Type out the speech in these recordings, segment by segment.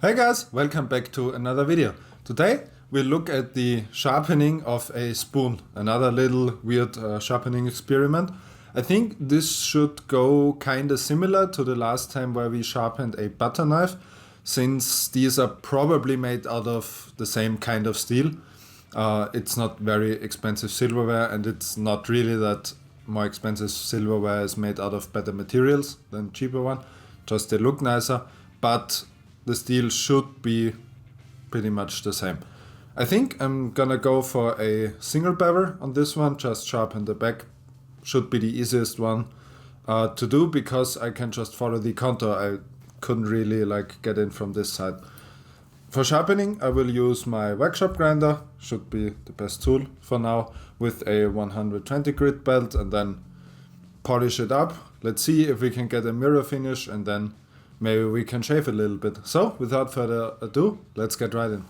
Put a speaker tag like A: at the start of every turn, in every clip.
A: Hey guys, welcome back to another video. Today we'll look at the sharpening of a spoon, another little weird sharpening experiment. I think this should go kinda similar to the last time where we sharpened a butter knife, since these are probably made out of the same kind of steel. It's not very expensive silverware, and it's not really that more expensive silverware is made out of better materials than cheaper one, just they look nicer, but the steel should be pretty much the same. I think I'm gonna go for a single bevel on this one, just sharpen the back. Should be the easiest one to do because I can just follow the contour. I couldn't really get in from this side. For sharpening I will use my workshop grinder, should be the best tool for now, with a 120 grit belt, and then polish it up. Let's see if we can get a mirror finish, and then maybe we can shave a little bit. So without further ado, let's get right in.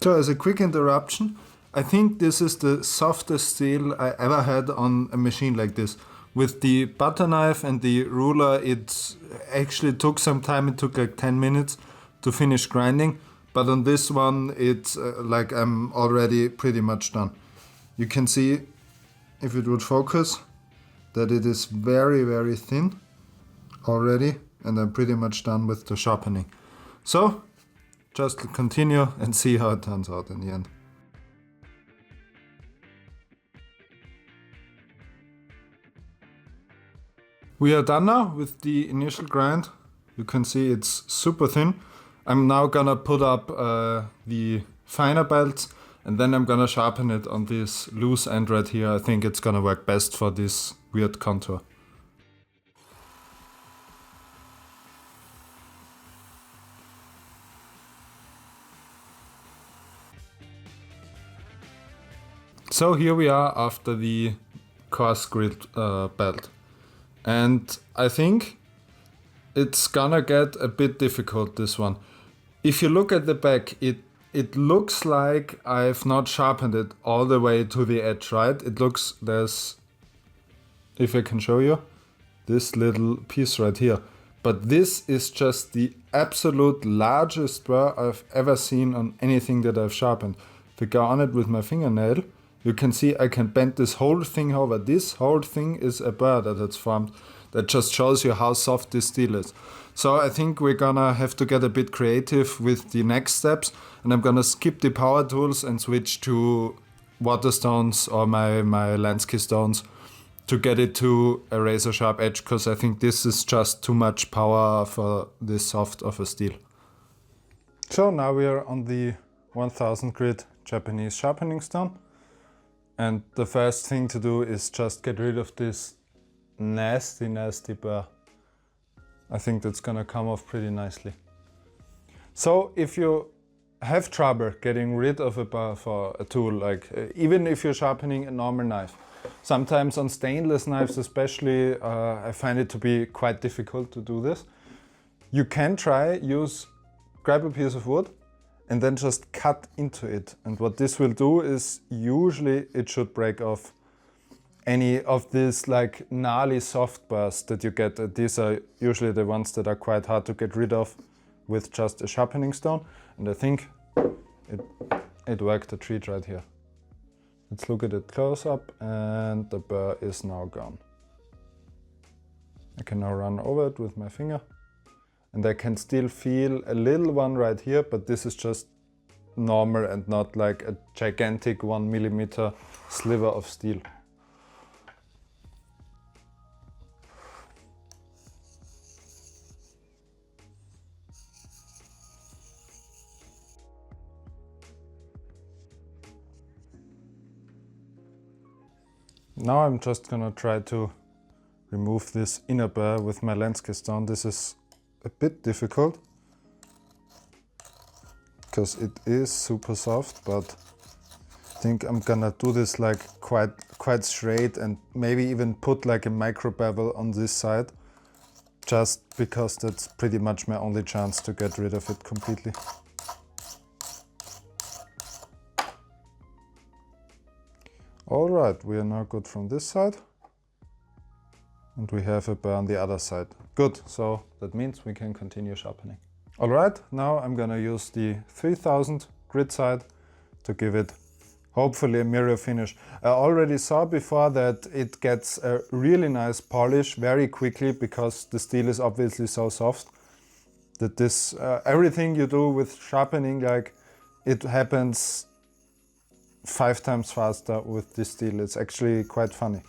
A: So as a quick interruption, I think this is the softest steel I ever had on a machine like this. With the butter knife and the ruler, it actually took some time. It took like 10 minutes to finish grinding. But on this one, it's like I'm already pretty much done. You can see, if it would focus, that it is very, very thin already, and I'm pretty much done with the sharpening. So, just continue and see how it turns out in the end. We are done now with the initial grind. You can see it's super thin. I'm now gonna put up the finer belts, and then I'm gonna sharpen it on this loose end right here. I think it's gonna work best for this weird contour. So here we are after the coarse grit belt, and I think it's gonna get a bit difficult, this one. If you look at the back, it looks like I've not sharpened it all the way to the edge, right? It looks, there's, if I can show you, this little piece right here. But this is just the absolute largest burr I've ever seen on anything that I've sharpened. If I go on it with my fingernail, you can see I can bend this whole thing over. This whole thing is a burr that it's formed. That just shows you how soft this steel is. So I think we're gonna have to get a bit creative with the next steps, and I'm gonna skip the power tools and switch to water stones or my Lansky stones to get it to a razor sharp edge, because I think this is just too much power for this soft of a steel. So now we are on the 1000 grit Japanese sharpening stone, and the first thing to do is just get rid of this nasty burr. I think that's gonna come off pretty nicely. So if you have trouble getting rid of a burr for a tool, even if you're sharpening a normal knife, sometimes on stainless knives especially, I find it to be quite difficult to do this. You can grab a piece of wood and then just cut into it. And what this will do is, usually it should break off any of these gnarly soft burrs that you get. These are usually the ones that are quite hard to get rid of with just a sharpening stone. And I think it worked a treat right here. Let's look at it close up, and the burr is now gone. I can now run over it with my finger, and I can still feel a little one right here, but this is just normal and not like a gigantic 1 millimeter sliver of steel. Now I'm just gonna try to remove this inner burr with my Lansky stone. This is a bit difficult because it is super soft, but I think I'm gonna do this quite straight, and maybe even put a micro bevel on this side, just because that's pretty much my only chance to get rid of it completely. All right, we are now good from this side. And we have a burr on the other side. Good, so that means we can continue sharpening. All right, now I'm gonna use the 3000 grit side to give it hopefully a mirror finish. I already saw before that it gets a really nice polish very quickly because the steel is obviously so soft that this everything you do with sharpening, like, it happens 5 times faster with this steel. It's actually quite funny.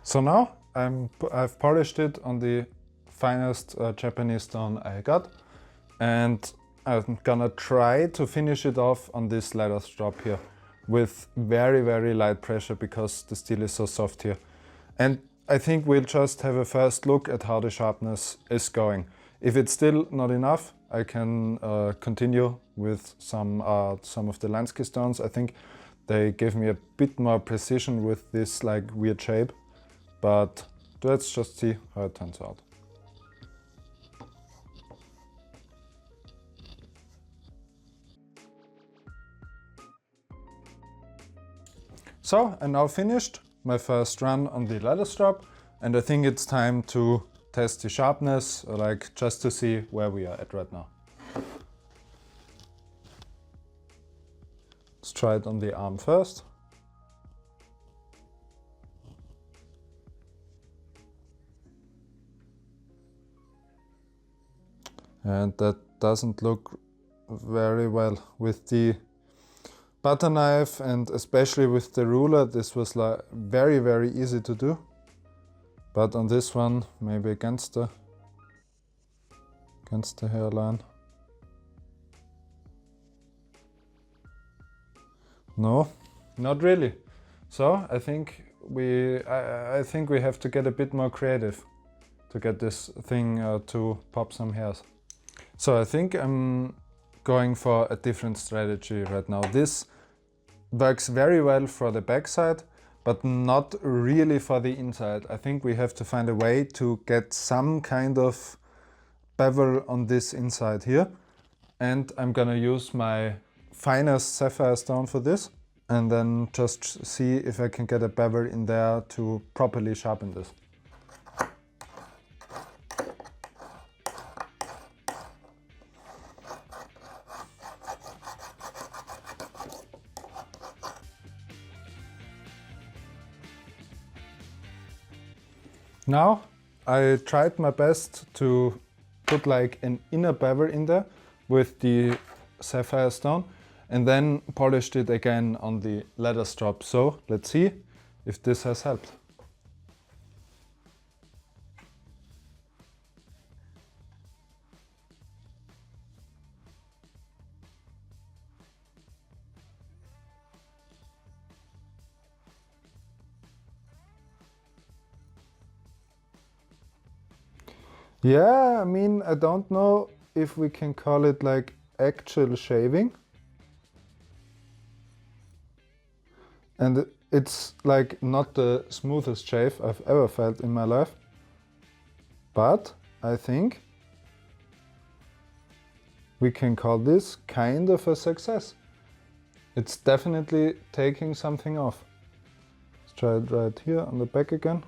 A: So now I've polished it on the finest Japanese stone I got, and I'm gonna try to finish it off on this ladder strop here with very, very light pressure because the steel is so soft here. And I think we'll just have a first look at how the sharpness is going. If it's still not enough, I can continue with some of the Lansky stones. I think they give me a bit more precision with this like weird shape, but let's just see how it turns out. So I now finished my first run on the ladder strap, and I think it's time to test the sharpness, like just to see where we are at right now. Let's try it on the arm first. And that doesn't look very well with the butter knife, and especially with the ruler. This was like very, very easy to do. But on this one, maybe against the hairline. No, not really. So I think I think we have to get a bit more creative to get this thing to pop some hairs. So I think I'm going for a different strategy right now. This works very well for the backside, but not really for the inside. I think we have to find a way to get some kind of bevel on this inside here. And I'm gonna use my finest sapphire stone for this, and then just see if I can get a bevel in there to properly sharpen this. Now I tried my best to put like an inner bevel in there with the sapphire stone, and then polished it again on the ladder strap. So let's see if this has helped. Yeah, I mean, I don't know if we can call it like actual shaving. And it's like not the smoothest shave I've ever felt in my life. But I think we can call this kind of a success. It's definitely taking something off. Let's try it right here on the back again.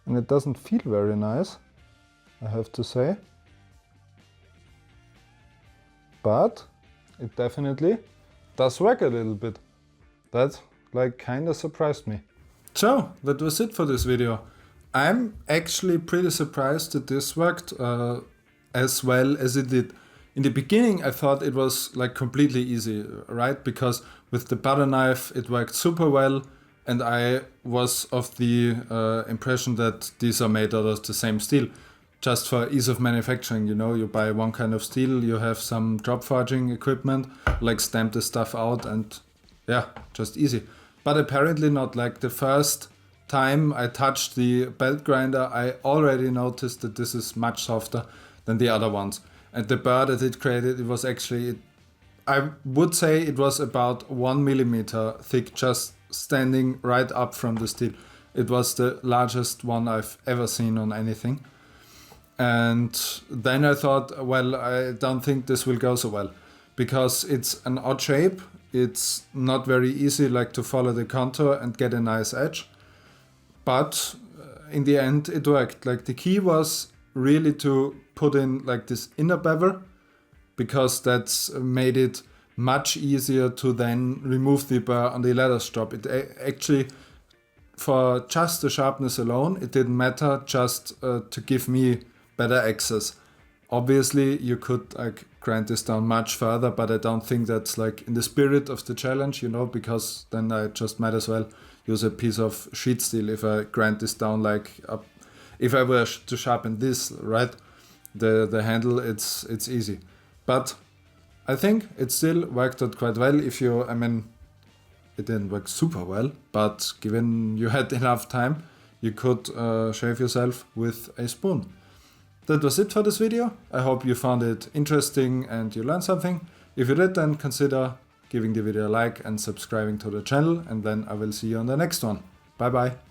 A: And it doesn't feel very nice, I have to say. But it definitely does work a little bit. That like kinda surprised me. So that was it for this video. I'm actually pretty surprised that this worked as well as it did. In the beginning I thought it was like completely easy, right? Because with the butter knife it worked super well, and I was of the impression that these are made out of the same steel, just for ease of manufacturing. You know, you buy one kind of steel, you have some drop forging equipment, like stamp the stuff out, and yeah, just easy. But apparently not. Like the first time I touched the belt grinder, I already noticed that this is much softer than the other ones. And the burr that it created, it was actually, I would say it was about 1 millimeter thick, just standing right up from the steel. It was the largest one I've ever seen on anything. And then I thought, well, I don't think this will go so well, because it's an odd shape. It's not very easy like to follow the contour and get a nice edge. But in the end it worked. Like the key was really to put in like this inner bevel, because that's made it much easier to then remove the burr on the leather strap. It actually, for just the sharpness alone, it didn't matter, just to give me better access. Obviously you could like grind this down much further, but I don't think that's like in the spirit of the challenge, you know, because then I just might as well use a piece of sheet steel if I grind this down like up. If I were to sharpen this, right, the handle, it's easy. But I think it still worked out quite well. If you, I mean, it didn't work super well, but given you had enough time, you could shave yourself with a spoon. That was it for this video. I hope you found it interesting and you learned something. If you did, then consider giving the video a like and subscribing to the channel, and then I will see you on the next one. Bye bye.